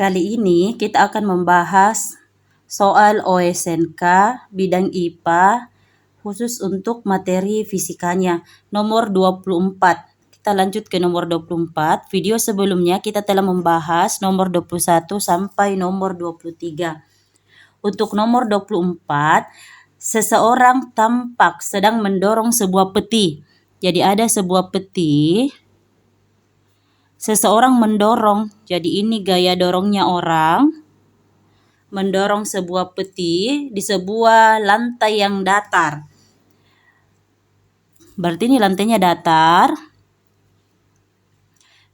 Kali ini kita akan membahas soal OSNK bidang IPA khusus untuk materi fisikanya nomor 24. Kita lanjut ke nomor 24. Video sebelumnya kita telah membahas nomor 21 sampai nomor 23. Untuk nomor 24, seseorang tampak sedang mendorong sebuah peti. Jadi ada sebuah peti, seseorang mendorong. Jadi ini gaya dorongnya orang mendorong sebuah peti di sebuah lantai yang datar. Berarti ini lantainya datar.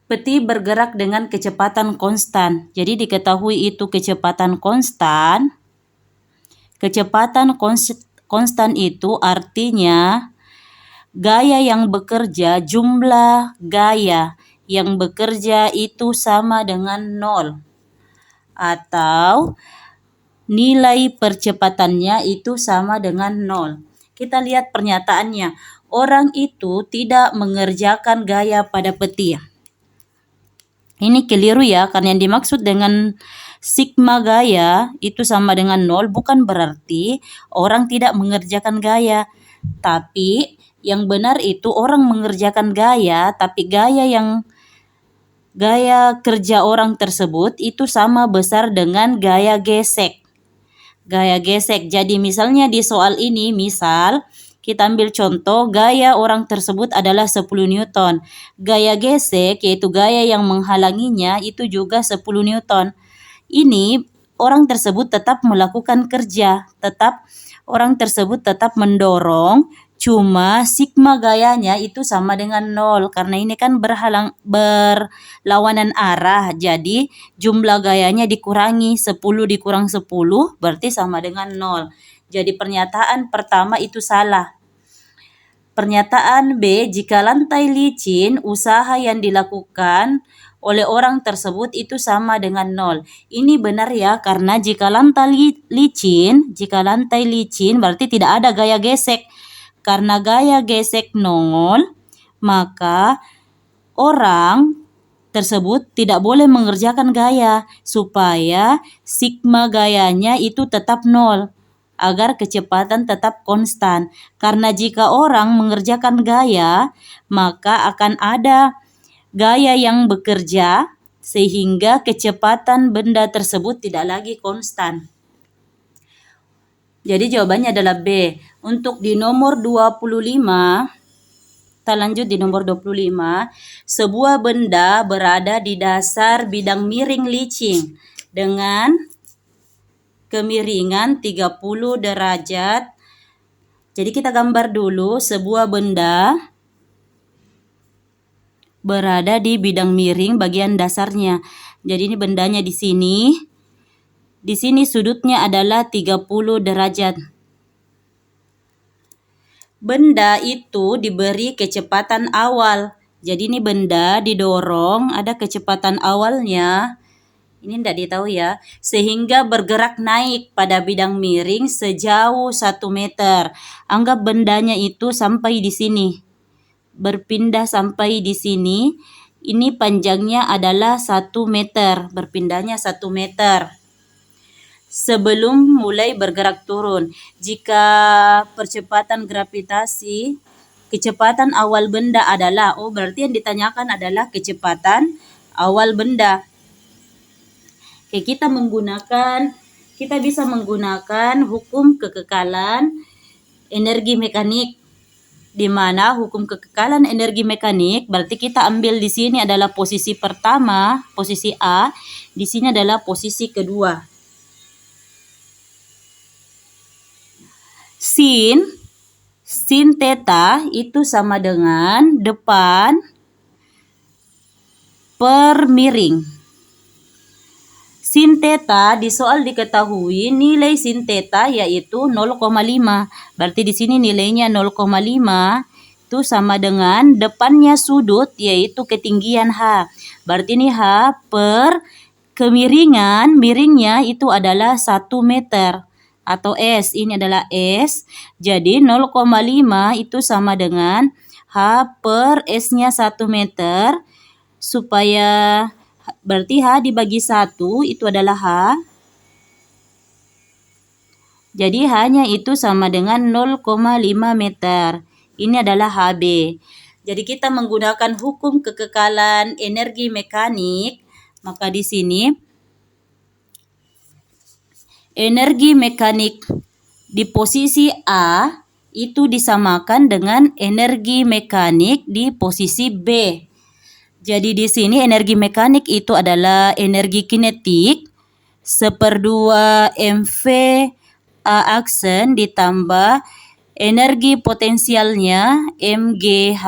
Peti bergerak dengan kecepatan konstan. Jadi diketahui itu kecepatan konstan. Kecepatan konstan itu artinya gaya yang bekerja, jumlah gaya yang bekerja itu sama dengan 0. Atau nilai percepatannya itu sama dengan 0. Kita lihat pernyataannya. Orang itu tidak mengerjakan gaya pada peti. Ini keliru ya, karena yang dimaksud dengan sigma gaya itu sama dengan 0 bukan berarti orang tidak mengerjakan gaya. Tapi yang benar itu orang mengerjakan gaya, tapi gaya kerja orang tersebut itu sama besar dengan gaya gesek. Gaya gesek. Jadi misalnya di soal ini, kita ambil contoh gaya orang tersebut adalah 10 Newton. Gaya gesek yaitu gaya yang menghalanginya itu juga 10 Newton. Ini orang tersebut tetap melakukan kerja, orang tersebut tetap mendorong, cuma sigma gayanya itu sama dengan 0 karena ini kan berlawanan arah. Jadi jumlah gayanya dikurangi, 10 dikurang 10 berarti sama dengan 0. Jadi pernyataan pertama itu salah. Pernyataan B, jika lantai licin, usaha yang dilakukan oleh orang tersebut itu sama dengan 0. Ini benar ya, karena jika lantai licin berarti tidak ada gaya gesek. Karena gaya gesek 0, maka orang tersebut tidak boleh mengerjakan gaya supaya sigma gayanya itu tetap 0. Agar kecepatan tetap konstan. Karena jika orang mengerjakan gaya, maka akan ada gaya yang bekerja sehingga kecepatan benda tersebut tidak lagi konstan. Jadi jawabannya adalah B. Untuk di nomor 25, kita lanjut di nomor 25. Sebuah benda berada di dasar bidang miring licin dengan kemiringan 30 derajat. Jadi kita gambar dulu sebuah benda berada di bidang miring bagian dasarnya. Jadi ini bendanya di sini. Di sini sudutnya adalah 30 derajat. Benda itu diberi kecepatan awal. Jadi ini benda didorong, ada kecepatan awalnya. Ini tidak ditahu ya. Sehingga bergerak naik pada bidang miring sejauh 1 meter. Anggap bendanya itu sampai di sini. Berpindah sampai di sini. Ini panjangnya adalah 1 meter. Berpindahnya 1 meter. Sebelum mulai bergerak turun. Jika percepatan gravitasi, kecepatan awal benda adalah, berarti yang ditanyakan adalah kecepatan awal benda. Oke, kita bisa menggunakan hukum kekekalan energi mekanik, di mana hukum kekekalan energi mekanik berarti kita ambil di sini adalah posisi pertama, posisi A, di sini adalah posisi kedua. Sin theta itu sama dengan depan per miring. Sin theta di soal diketahui nilai sin theta yaitu 0,5. Berarti di sini nilainya 0,5 itu sama dengan depannya sudut yaitu ketinggian H. Berarti ini H per kemiringan, miringnya itu adalah 1 meter atau S. Ini adalah S. Jadi 0,5 itu sama dengan H per S-nya 1 meter. Supaya Berarti H dibagi 1 itu adalah H. Jadi H-nya itu sama dengan 0,5 meter. Ini adalah HB. Jadi kita menggunakan hukum kekekalan energi mekanik. Maka di sini energi mekanik di posisi A itu disamakan dengan energi mekanik di posisi B. Jadi di sini energi mekanik itu adalah energi kinetik 1/2 mv A aksen ditambah energi potensialnya mgh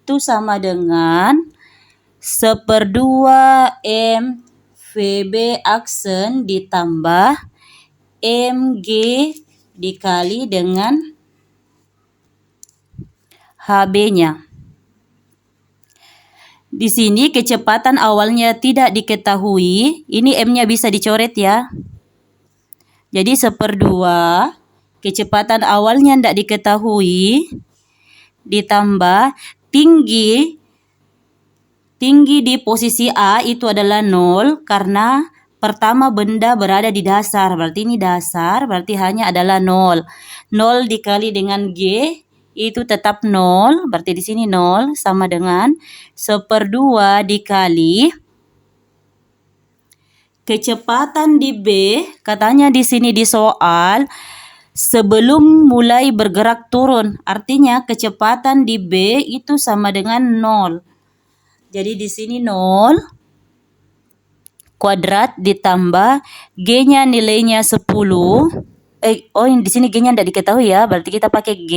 itu sama dengan 1/2 mvb aksen ditambah mg dikali dengan hb-nya. Di sini kecepatan awalnya tidak diketahui. Ini M-nya bisa dicoret ya. Jadi 1/2 kecepatan awalnya tidak diketahui ditambah tinggi di posisi A itu adalah 0 karena pertama benda berada di dasar. Berarti ini dasar, berarti hanya adalah 0. 0 dikali dengan G itu tetap 0, berarti di sini 0 sama dengan 1/2 dikali kecepatan di B. Katanya di sini di soal sebelum mulai bergerak turun, artinya kecepatan di B itu sama dengan 0. Jadi di sini 0 kuadrat ditambah G-nya nilainya 10. Di sini G-nya tidak diketahui ya, berarti kita pakai G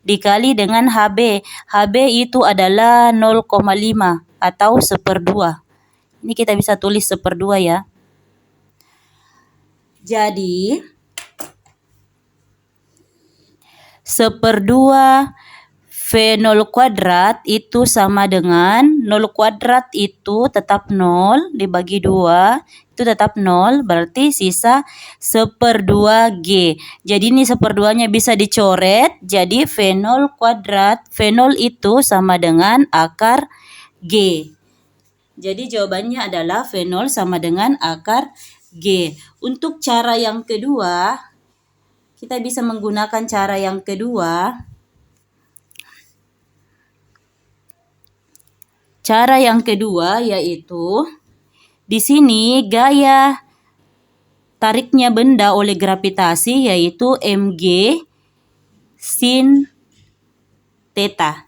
dikali dengan HB. HB itu adalah 0,5 atau 1/2. Ini kita bisa tulis 1/2 ya. Jadi 1/2 V0 kuadrat itu sama dengan 0 kuadrat itu tetap 0 dibagi 2 itu tetap 0, berarti sisa 1/2 G. Jadi ini 1/2-nya bisa dicoret, jadi V0 kuadrat, V0 itu sama dengan akar G. Jadi jawabannya adalah V0 sama dengan akar G. Untuk cara yang kedua, kita bisa menggunakan cara yang kedua. Cara yang kedua yaitu di sini gaya tariknya benda oleh gravitasi yaitu mg sin theta.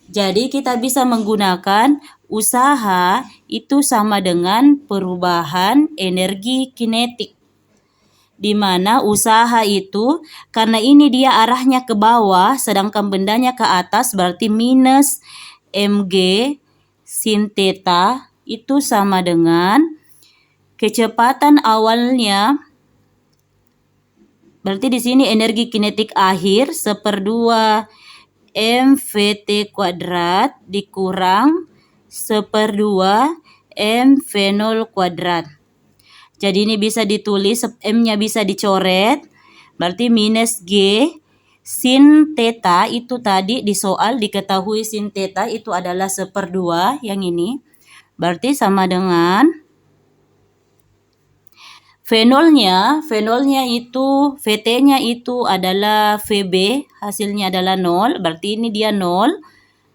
Jadi kita bisa menggunakan usaha itu sama dengan perubahan energi kinetik. Di mana usaha itu karena ini dia arahnya ke bawah sedangkan bendanya ke atas, berarti minus mg sin theta itu sama dengan kecepatan awalnya. Berarti di sini energi kinetik akhir 1/2 mvt kuadrat dikurang 1/2 mv0 kuadrat. Jadi ini bisa ditulis, M-nya bisa dicoret. Berarti minus G sin theta itu tadi di soal diketahui sin theta itu adalah 1/2 yang ini. Berarti sama dengan V0-nya itu VT-nya itu adalah VB, hasilnya adalah 0, berarti ini dia 0.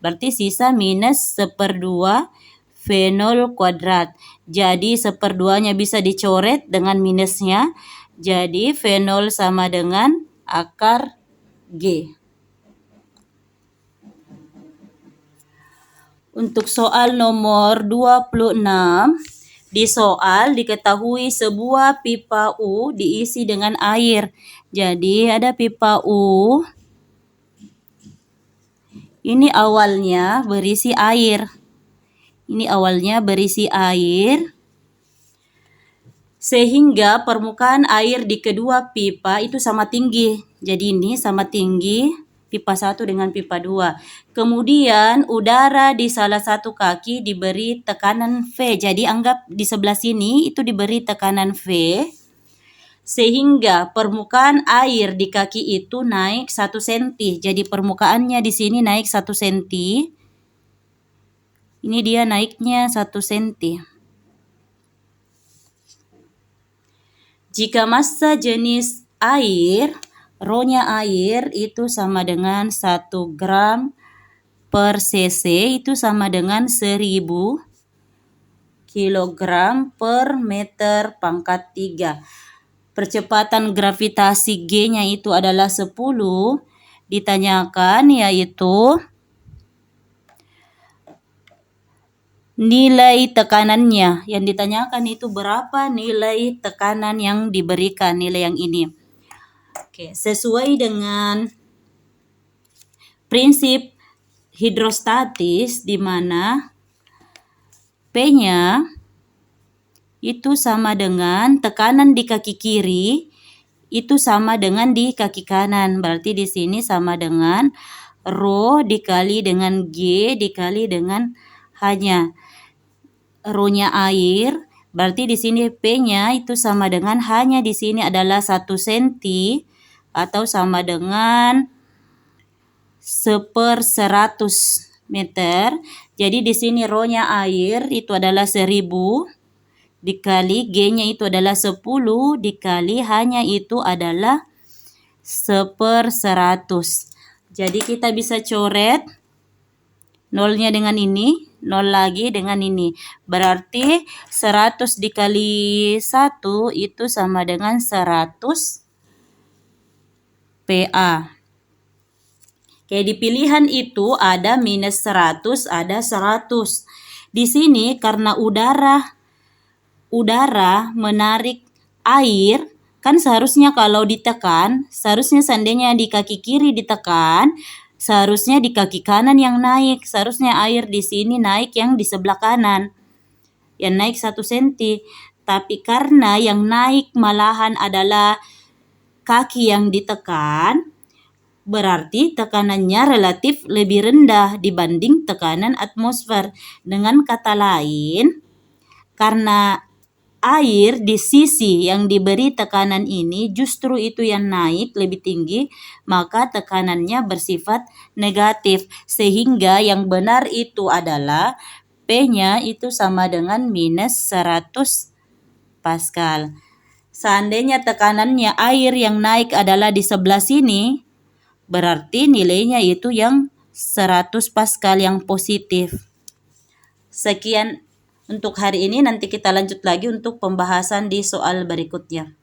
Berarti sisa minus 1/2 V0 kuadrat. Jadi 1/2-nya bisa dicoret dengan minusnya. Jadi V0 sama dengan akar G. Untuk soal nomor 26, di soal diketahui sebuah pipa U diisi dengan air. Jadi ada pipa U. Ini awalnya berisi air. Sehingga permukaan air di kedua pipa itu sama tinggi. Jadi ini sama tinggi pipa 1 dengan pipa 2. Kemudian udara di salah satu kaki diberi tekanan V. Jadi anggap di sebelah sini itu diberi tekanan V. Sehingga permukaan air di kaki itu naik 1 cm. Jadi permukaannya di sini naik 1 cm. Ini dia naiknya 1 cm. Jika massa jenis air, Rho-nya air itu sama dengan 1 gram per cc, itu sama dengan 1000 kilogram per meter pangkat 3. Percepatan gravitasi G-nya itu adalah 10. Ditanyakan yaitu nilai tekanannya. Yang ditanyakan itu berapa nilai tekanan yang diberikan, nilai yang ini. Oke, sesuai dengan prinsip hidrostatis di mana P-nya itu sama dengan tekanan di kaki kiri itu sama dengan di kaki kanan. Berarti di sini sama dengan Rho dikali dengan G dikali dengan H-nya. Rho-nya air, berarti di sini P-nya itu sama dengan H-nya di sini adalah 1 cm atau sama dengan 1/100 meter. Jadi di sini Rho-nya air itu adalah 1000 dikali G-nya itu adalah 10 dikali H-nya itu adalah 1/100. Jadi kita bisa coret nolnya dengan ini, nol lagi dengan ini. Berarti 100 dikali 1 itu sama dengan 100 PA. Oke, di pilihan itu ada minus 100, ada 100. Di sini karena udara menarik air, kan seharusnya kalau ditekan, seharusnya seandainya di kaki kiri ditekan, seharusnya di kaki kanan yang naik. Seharusnya air di sini naik yang di sebelah kanan. Yang naik 1 cm. Tapi karena yang naik malahan adalah kaki yang ditekan, berarti tekanannya relatif lebih rendah dibanding tekanan atmosfer. Dengan kata lain, karena air di sisi yang diberi tekanan ini justru itu yang naik lebih tinggi, maka tekanannya bersifat negatif. Sehingga yang benar itu adalah P-nya itu sama dengan minus 100 Pascal. Seandainya tekanannya air yang naik adalah di sebelah sini, berarti nilainya itu yang 100 Pascal yang positif. Sekian untuk hari ini, nanti kita lanjut lagi untuk pembahasan di soal berikutnya.